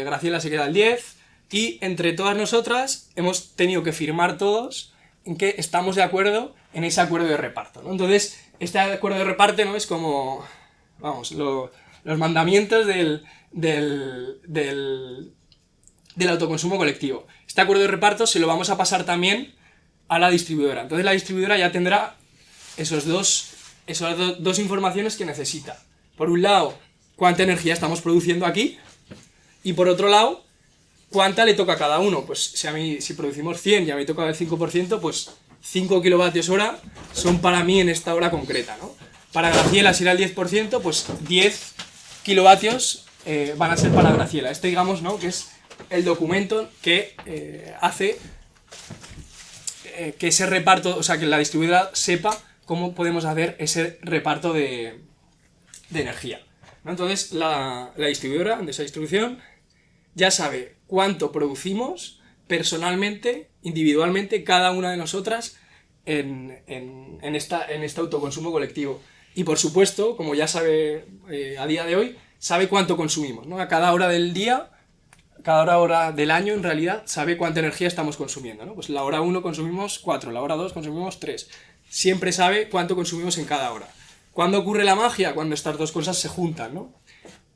Graciela se queda el 10%, y entre todas nosotras hemos tenido que firmar todos en que estamos de acuerdo en ese acuerdo de reparto, ¿no? Entonces, este acuerdo de reparto, ¿no?, es como, vamos, los mandamientos del autoconsumo colectivo. Este acuerdo de reparto se lo vamos a pasar también a la distribuidora. Entonces la distribuidora ya tendrá esas dos informaciones que necesita. Por un lado, cuánta energía estamos produciendo aquí, y por otro lado, cuánta le toca a cada uno. Pues si producimos 100 y a mí toca el 5%, pues 5 kilovatios hora son para mí en esta hora concreta, ¿no? Para Graciela, si era el 10%, pues 10 kilovatios van a ser para Graciela. Este, digamos, ¿no?, que es el documento que hace que ese reparto, o sea, que la distribuidora sepa cómo podemos hacer ese reparto de energía, ¿no? Entonces, la distribuidora de esa distribución ya sabe cuánto producimos personalmente, individualmente, cada una de nosotras en este autoconsumo colectivo. Y por supuesto, como ya sabe a día de hoy, sabe cuánto consumimos, ¿no? A cada hora del día, cada hora del año en realidad, sabe cuánta energía estamos consumiendo, ¿no? Pues la hora 1 consumimos 4, la hora 2 consumimos 3. Siempre sabe cuánto consumimos en cada hora. ¿Cuándo ocurre la magia? Cuando estas dos cosas se juntan, ¿no?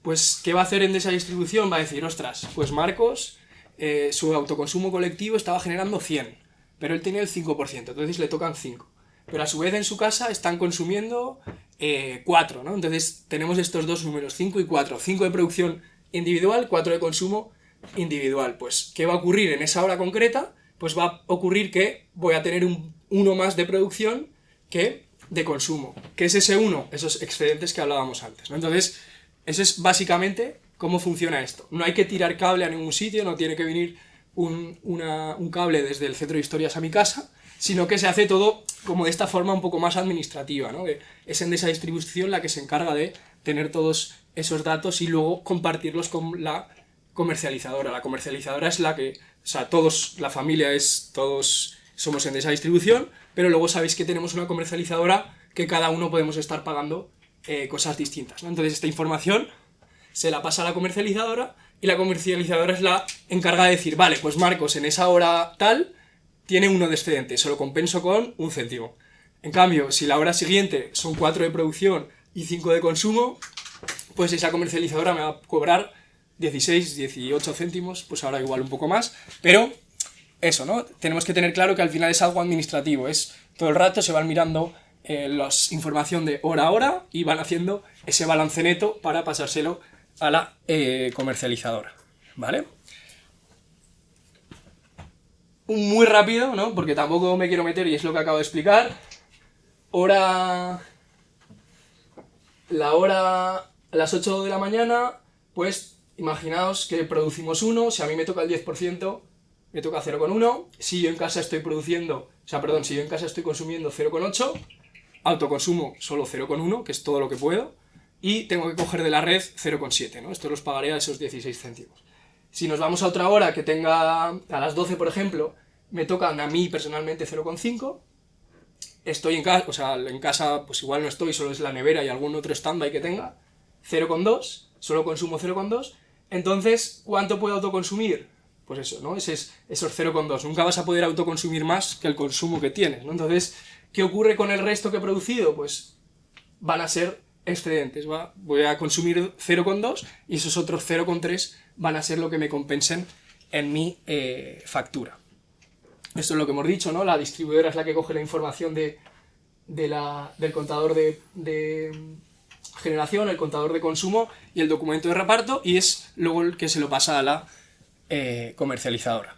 Pues, ¿qué va a hacer en esa distribución? Va a decir, ostras, pues Marcos, su autoconsumo colectivo estaba generando 100, pero él tiene el 5%, entonces le tocan 5. Pero a su vez en su casa están consumiendo 4, ¿no? Entonces tenemos estos dos números, 5 y 4. 5 de producción individual, 4 de consumo individual. Pues, ¿qué va a ocurrir en esa hora concreta? Pues va a ocurrir que voy a tener uno más de producción que de consumo. ¿Qué es ese 1? Esos excedentes que hablábamos antes, ¿no? Entonces, eso es básicamente cómo funciona esto. No hay que tirar cable a ningún sitio, no tiene que venir un cable desde el centro de historias a mi casa, sino que se hace todo como de esta forma un poco más administrativa, ¿no? Es Endesa Distribución la que se encarga de tener todos esos datos y luego compartirlos con la comercializadora. La comercializadora es la que, o sea, la familia todos somos Endesa Distribución, pero luego sabéis que tenemos una comercializadora que cada uno podemos estar pagando cosas distintas, ¿no? Entonces esta información se la pasa a la comercializadora y la comercializadora es la encargada de decir, vale, pues Marcos en esa hora tal tiene 1 de excedente, se lo compenso con 1 céntimo. En cambio, si la hora siguiente son 4 de producción y 5 de consumo, pues esa comercializadora me va a cobrar 16, 18 céntimos, pues ahora igual un poco más, pero eso, ¿no? Tenemos que tener claro que al final es algo administrativo, todo el rato se van mirando la información de hora a hora y van haciendo ese balance neto para pasárselo a la comercializadora, ¿vale? Muy rápido, ¿no? Porque tampoco me quiero meter y es lo que acabo de explicar. La hora a las 8 de la mañana, pues imaginaos que producimos 1, si a mí me toca el 10%, me toca 0,1. Si yo en casa estoy consumiendo 0,8, autoconsumo solo 0,1, que es todo lo que puedo, y tengo que coger de la red 0,7, ¿no? Esto los pagaría a esos 16 céntimos. Si nos vamos a otra hora que tenga, a las 12 por ejemplo, me tocan a mí personalmente 0,5, estoy en casa, o sea, en casa pues igual no estoy, solo es la nevera y algún otro standby que tenga, 0,2, solo consumo 0,2, entonces, ¿cuánto puedo autoconsumir? Pues eso, ¿no? Esos 0,2, nunca vas a poder autoconsumir más que el consumo que tienes, ¿no? Entonces, ¿qué ocurre con el resto que he producido? Pues van a ser excedentes, voy a consumir 0,2 y esos otros 0,3 van a ser lo que me compensen en mi factura. Esto es lo que hemos dicho, ¿no? La distribuidora es la que coge la información del contador de generación, el contador de consumo y el documento de reparto, y es luego el que se lo pasa a la comercializadora.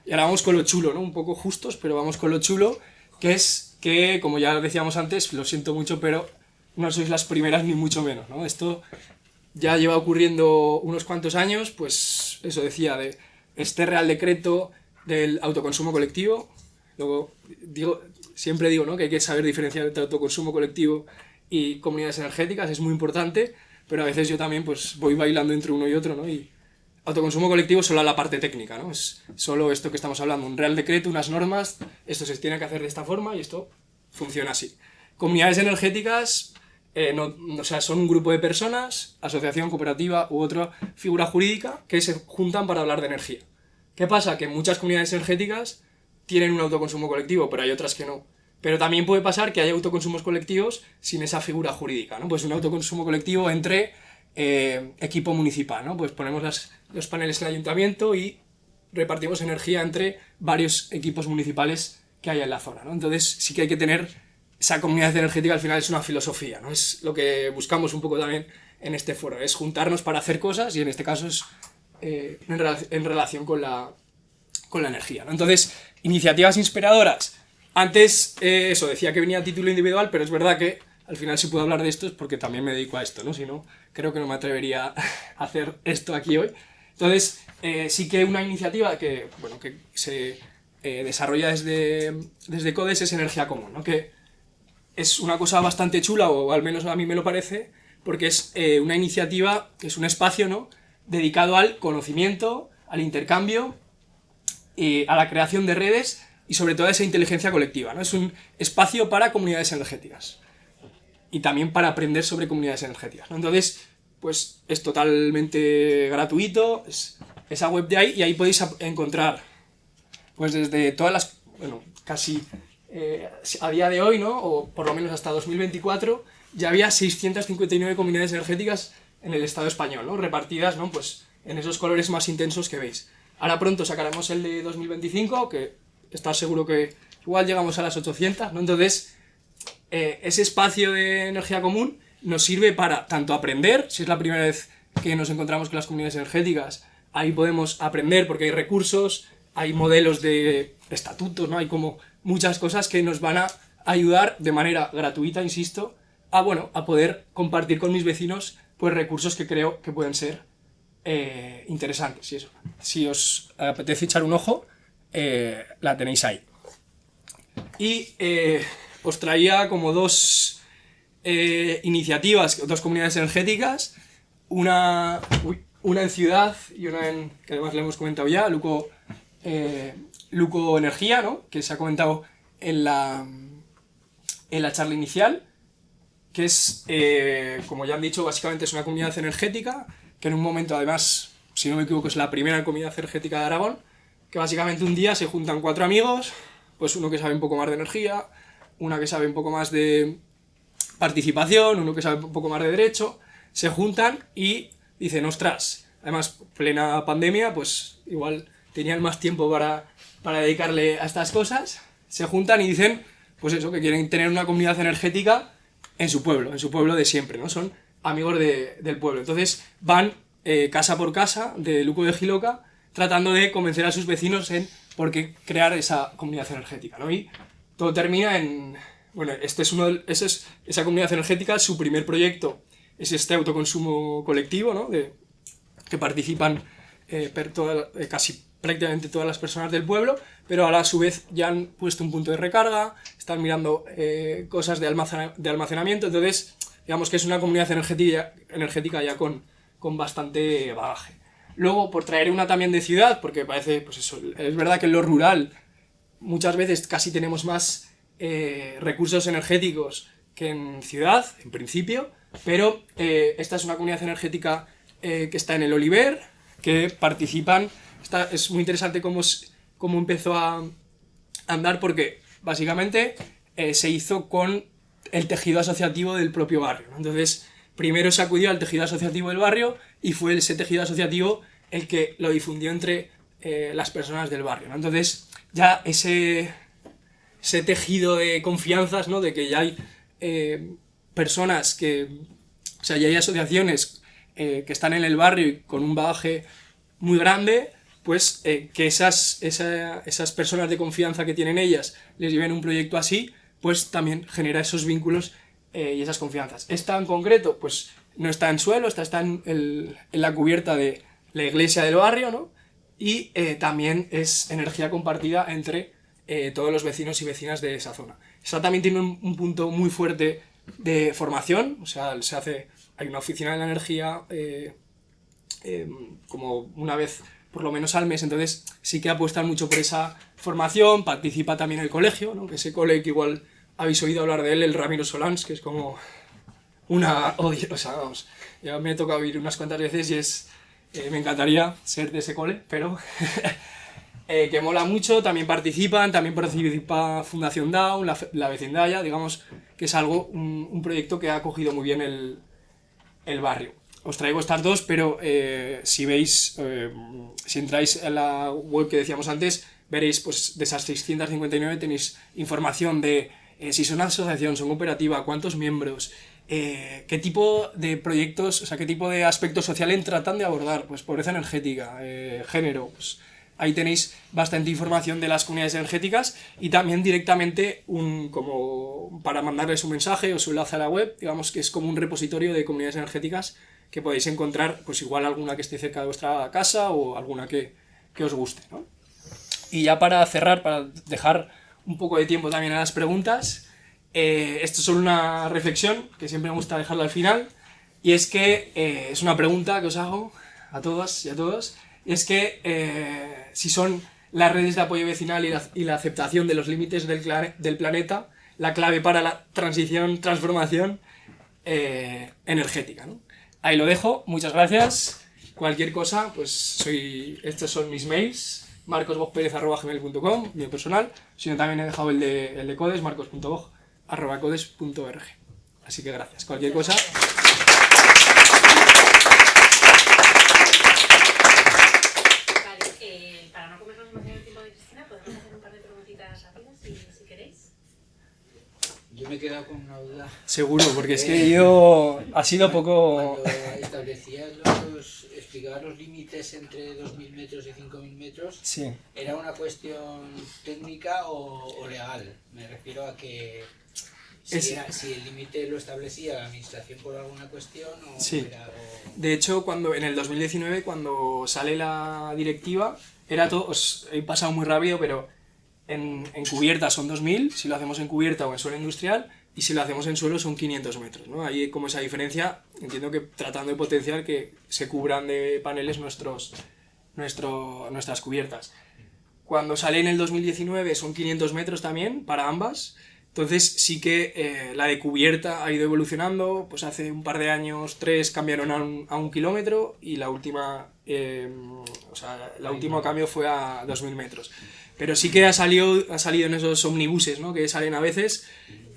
Y ahora vamos con lo chulo, ¿no? Un poco justos, pero vamos con lo chulo, que es que, como ya decíamos antes, lo siento mucho, pero no sois las primeras ni mucho menos, ¿no? Esto ya lleva ocurriendo unos cuantos años, pues eso decía, de este Real Decreto del autoconsumo colectivo. Luego siempre digo, ¿no?, que hay que saber diferenciar entre autoconsumo colectivo y comunidades energéticas, es muy importante, pero a veces yo también pues voy bailando entre uno y otro, ¿no? Y autoconsumo colectivo solo la parte técnica, ¿no? Es solo esto que estamos hablando, un Real Decreto, unas normas, esto se tiene que hacer de esta forma y esto funciona así. Comunidades energéticas, o sea, son un grupo de personas, asociación, cooperativa u otra figura jurídica que se juntan para hablar de energía. ¿Qué pasa? Que muchas comunidades energéticas tienen un autoconsumo colectivo, pero hay otras que no. Pero también puede pasar que haya autoconsumos colectivos sin esa figura jurídica, ¿no? Pues un autoconsumo colectivo entre equipo municipal, ¿no? Pues ponemos los paneles en el ayuntamiento y repartimos energía entre varios equipos municipales que haya en la zona, ¿no? Entonces sí que hay que tener esa comunidad energética, al final es una filosofía, ¿no? Es lo que buscamos un poco también en este foro, es juntarnos para hacer cosas y en este caso es en relación con la energía, ¿no? Entonces, iniciativas inspiradoras. Antes, eso, decía que venía a título individual, pero es verdad que al final si puedo hablar de esto es porque también me dedico a esto, ¿no? Si no, creo que no me atrevería a hacer esto aquí hoy. Entonces, sí que una iniciativa que se desarrolla desde CODES es Energía Común, ¿no? Que es una cosa bastante chula, o al menos a mí me lo parece, porque es una iniciativa, que es un espacio, ¿no?, dedicado al conocimiento, al intercambio, a la creación de redes y sobre todo a esa inteligencia colectiva, ¿no? Es un espacio para comunidades energéticas y también para aprender sobre comunidades energéticas, ¿no? Entonces, pues es totalmente gratuito, es esa web de ahí, y ahí podéis encontrar pues desde todas las, bueno, casi a día de hoy, ¿no? O por lo menos hasta 2024, ya había 659 comunidades energéticas en el Estado español, ¿no? Repartidas, ¿no? Pues en esos colores más intensos que veis. Ahora pronto sacaremos el de 2025, que está seguro que igual llegamos a las 800, ¿no? Entonces, ese espacio de energía común nos sirve para tanto aprender, si es la primera vez que nos encontramos con las comunidades energéticas, ahí podemos aprender porque hay recursos, hay modelos de estatutos, ¿no? Hay como muchas cosas que nos van a ayudar de manera gratuita, insisto, a poder compartir con mis vecinos pues recursos que creo que pueden ser interesantes. Y eso, si os apetece echar un ojo, la tenéis ahí. Y os traía como dos iniciativas, dos comunidades energéticas, una en ciudad y una en, que además le hemos comentado ya, Luco Energía, ¿no? Que se ha comentado en la charla inicial, que es, como ya han dicho, básicamente es una comunidad energética, que en un momento además, si no me equivoco, es la primera comunidad energética de Aragón, que básicamente un día se juntan 4 amigos, pues uno que sabe un poco más de energía, una que sabe un poco más de participación, uno que sabe un poco más de derecho, se juntan y dicen, ostras, además, plena pandemia, pues igual tenían más tiempo para dedicarle a estas cosas, se juntan y dicen, pues eso, que quieren tener una comunidad energética en su pueblo de siempre, ¿no? Son amigos del pueblo. Entonces van casa por casa de Luco de Jiloca tratando de convencer a sus vecinos en por qué crear esa comunidad energética, ¿no? Y todo termina en... Bueno, esa comunidad energética, su primer proyecto es este autoconsumo colectivo, ¿no? Que participan casi prácticamente todas las personas del pueblo, pero ahora a su vez ya han puesto un punto de recarga, están mirando cosas de almacenamiento, entonces digamos que es una comunidad energética ya con bastante bagaje. Luego, por traer una también de ciudad, porque parece, pues eso, es verdad que en lo rural muchas veces casi tenemos más recursos energéticos que en ciudad, en principio, pero esta es una comunidad energética que está en el Oliver, que participan. Es muy interesante cómo empezó a andar, porque básicamente se hizo con el tejido asociativo del propio barrio, ¿no? Entonces, primero se acudió al tejido asociativo del barrio y fue ese tejido asociativo el que lo difundió entre las personas del barrio, ¿no? Entonces, ya ese tejido de confianzas, ¿no? De que ya hay personas que... O sea, ya hay asociaciones que están en el barrio y con un bagaje muy grande, pues que esas personas de confianza que tienen ellas les lleven un proyecto así, pues también genera esos vínculos y esas confianzas. Esta en concreto, pues no está en suelo, está en la cubierta de la iglesia del barrio, ¿no? Y también es energía compartida entre todos los vecinos y vecinas de esa zona. Esta también tiene un punto muy fuerte de formación, o sea, hay una oficina de la energía como una vez por lo menos al mes, entonces sí que apuestan mucho por esa formación. Participa también el colegio, ¿no? Que ese cole que igual habéis oído hablar de él, el Ramiro Solans, que es como una odio, o sea, vamos, ya me he tocado ir unas cuantas veces y me encantaría ser de ese cole, pero que mola mucho. También participa Fundación Down, la vecindalla, digamos que es un proyecto que ha acogido muy bien el barrio. Os traigo estas dos, pero si veis, si entráis en la web que decíamos antes, veréis, pues de esas 659 tenéis información de si son asociación, son cooperativa, cuántos miembros, qué tipo de proyectos, o sea, qué tipo de aspectos sociales tratan de abordar, pues pobreza energética, género, pues ahí tenéis bastante información de las comunidades energéticas y también directamente como para mandarles un mensaje o su enlace a la web, digamos que es como un repositorio de comunidades energéticas que podéis encontrar, pues igual alguna que esté cerca de vuestra casa o alguna que os guste, ¿no? Y ya para cerrar, para dejar un poco de tiempo también a las preguntas, esto es solo una reflexión que siempre me gusta dejarla al final, y es que es una pregunta que os hago a todas y a todos, es que si son las redes de apoyo vecinal y la aceptación de los límites del planeta la clave para la transformación energética, ¿no? Ahí lo dejo, muchas gracias. Cualquier cosa, pues estos son mis mails, marcosbogperez@gmail.com, mi personal, sino también he dejado el de Codes, marcos.bog@codes.org. Así que gracias. Cualquier cosa. Vale, para no comernos demasiado el tiempo de Cristina, podemos hacer un par de preguntitas rápidas, si queréis. Yo me he quedado con una duda. Seguro, porque es que yo ha sido poco... Cuando explicabas los límites entre 2.000 metros y 5.000 metros, Sí. ¿era una cuestión técnica o legal? Me refiero a que si el límite lo establecía la administración por alguna cuestión o Sí. era algo... De hecho, en el 2019, cuando sale la directiva, era todo... Os he pasado muy rápido, pero en cubierta son 2.000, si lo hacemos en cubierta o en suelo industrial, y si lo hacemos en suelo son 500 metros, ¿no? Ahí como esa diferencia, entiendo que tratando de potenciar que se cubran de paneles nuestras cubiertas. Cuando sale en el 2019 son 500 metros también, para ambas. Entonces sí que la de cubierta ha ido evolucionando, pues hace un par de años, 3 cambiaron a un kilómetro y la última, el último cambio fue a 2.000 metros. Pero sí que ha salido en esos omnibuses, ¿no? Que salen a veces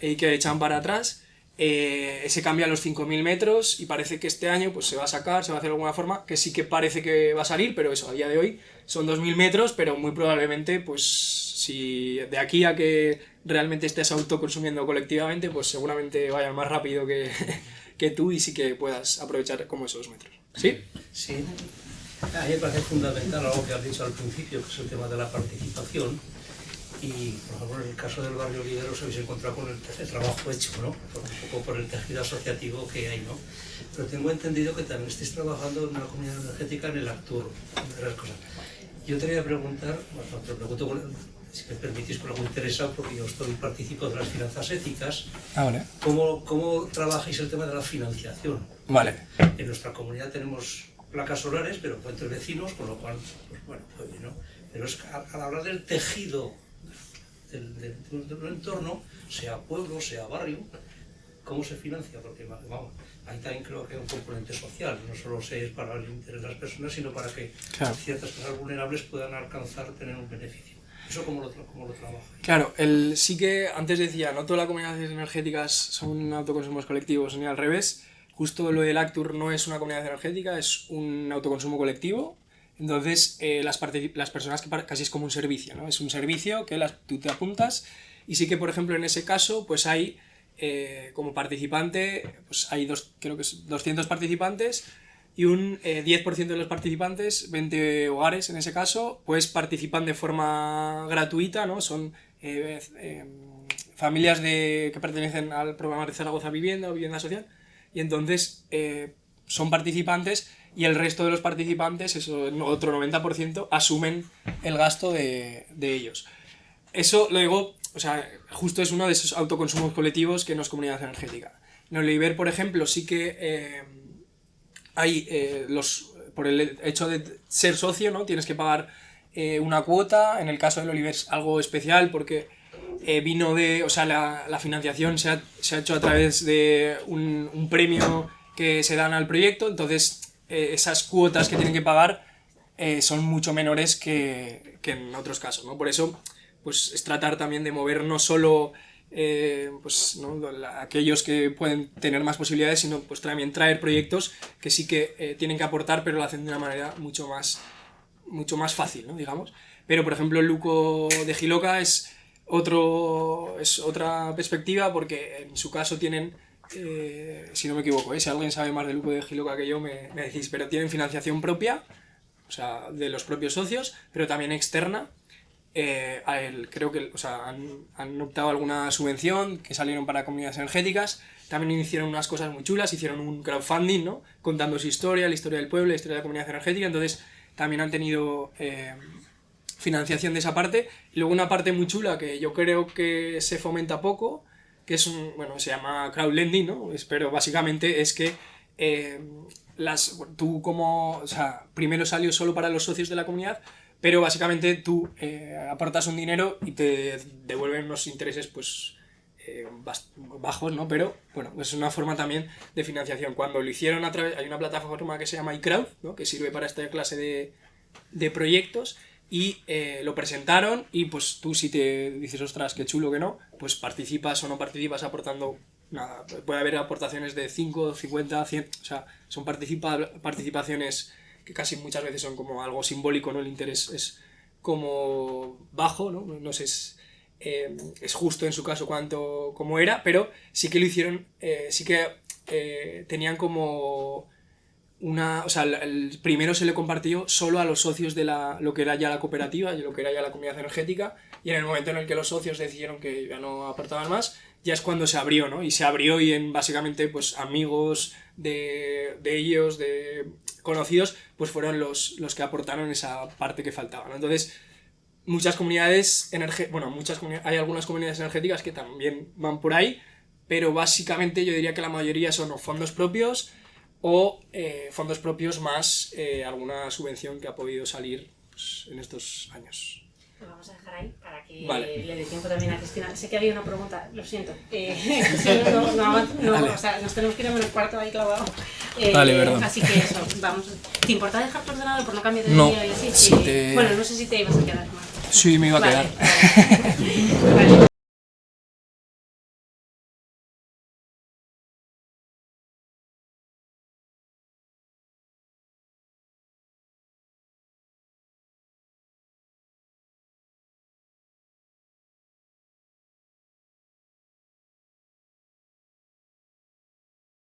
y que echan para atrás. Ese cambia a los 5.000 metros y parece que este año pues, se va a sacar, se va a hacer de alguna forma, que sí que parece que va a salir, pero eso, a día de hoy son 2.000 metros, pero muy probablemente, pues si de aquí a que realmente estés autoconsumiendo colectivamente, pues seguramente vayan más rápido que tú y sí que puedas aprovechar como esos metros. ¿Sí? Sí. A mí me parece fundamental algo que has dicho al principio, que es el tema de la participación. Y, por ejemplo, en el caso del barrio Líder os habéis encontrado con el trabajo hecho, ¿no? Un poco por el tejido asociativo que hay, ¿no? Pero tengo entendido que también estáis trabajando en una comunidad energética en el Actur, entre las cosas. Yo te voy a preguntar, bueno, te lo pregunto, si me permitís, por algo interesado, porque yo participo de las finanzas éticas. Ah, vale. ¿Cómo trabajáis el tema de la financiación? Vale. En nuestra comunidad tenemos placas solares, pero entre vecinos, con lo cual, pues bueno, ¿no? Pero es que al hablar del tejido del entorno, sea pueblo, sea barrio, ¿cómo se financia? Porque vamos, ahí también creo que hay un componente social, no solo es para el interés de las personas, sino para que ciertas personas vulnerables puedan alcanzar, tener un beneficio. ¿Eso cómo lo trabaja? Claro, sí que antes decía, no todas las comunidades energéticas son autoconsumos colectivos, ni al revés. Justo lo del Actur no es una comunidad energética, es un autoconsumo colectivo. Entonces, las personas que casi es como un servicio, ¿no? Es un servicio que tú te apuntas y sí que, por ejemplo, en ese caso, pues hay como participante, pues hay creo que 200 participantes y un 10% de los participantes, 20 hogares en ese caso, pues participan de forma gratuita, ¿no? Son familias que pertenecen al programa de Zaragoza Vivienda o Vivienda Social y entonces son participantes y el resto de los participantes, otro 90%, asumen el gasto de ellos. Eso luego, justo es uno de esos autoconsumos colectivos que no es comunidad energética. En Oliver, por ejemplo, sí que hay por el hecho de ser socio, ¿no? Tienes que pagar una cuota. En el caso del Oliver es algo especial porque la financiación se ha hecho a través de un premio que se dan al proyecto, entonces esas cuotas que tienen que pagar son mucho menores que en otros casos, ¿no? Por eso pues, es tratar también de mover no solo aquellos que pueden tener más posibilidades, sino pues, también traer proyectos que sí que tienen que aportar, pero lo hacen de una manera mucho más fácil, ¿no? Digamos. Pero, por ejemplo, el Luco de Jiloca es otra perspectiva porque en su caso tienen... si no me equivoco, si alguien sabe más del Luco de Jiloca que yo me decís, pero tienen financiación propia, o sea, de los propios socios, pero también externa. Creo que han optado a alguna subvención que salieron para comunidades energéticas. También hicieron unas cosas muy chulas, hicieron un crowdfunding, ¿no? Contando su historia, la historia del pueblo, la historia de la comunidad energética. Entonces también han tenido financiación de esa parte. Y luego una parte muy chula que yo creo que se fomenta poco, que es se llama crowdlending, ¿no? Pero básicamente es que tú como, o sea, primero salió solo para los socios de la comunidad, pero básicamente tú aportas un dinero y te devuelven unos intereses pues bajos, ¿no? Pero bueno, es una forma también de financiación. Cuando lo hicieron a través, hay una plataforma que se llama iCrowd, ¿no? Que sirve para esta clase de proyectos, y lo presentaron, y pues tú, si te dices, ostras, qué chulo, que no, pues participas o no participas aportando nada. Puede haber aportaciones de 5, 50, 100, o sea, son participaciones que casi muchas veces son como algo simbólico, ¿no? El interés es como bajo, ¿no? No sé, es justo en su caso como era, pero sí que lo hicieron, sí que tenían como o sea, el primero se le compartió solo a los socios de lo que era ya la cooperativa y lo que era ya la comunidad energética, y en el momento en el que los socios decidieron que ya no aportaban más, ya es cuando se abrió, ¿no? Y se abrió, y básicamente pues amigos de ellos, de conocidos, pues fueron los que aportaron esa parte que faltaba, ¿no? Entonces, muchas comunidades hay algunas comunidades energéticas que también van por ahí, pero básicamente yo diría que la mayoría son o fondos propios o fondos propios más alguna subvención que ha podido salir pues, en estos años. Lo vamos a dejar ahí para que Vale. le dé tiempo también a Cristina. Sé que había una pregunta, lo siento. Vale. O sea, nos tenemos que ir a menos cuarto ahí clavado. Vale, perdón. Así que eso, vamos. ¿Te importa dejar tu ordenador por no cambiar de No. día y así? Sí, Bueno, no sé si te ibas a quedar más. Sí, me iba a Vale, quedar. vale. Vale.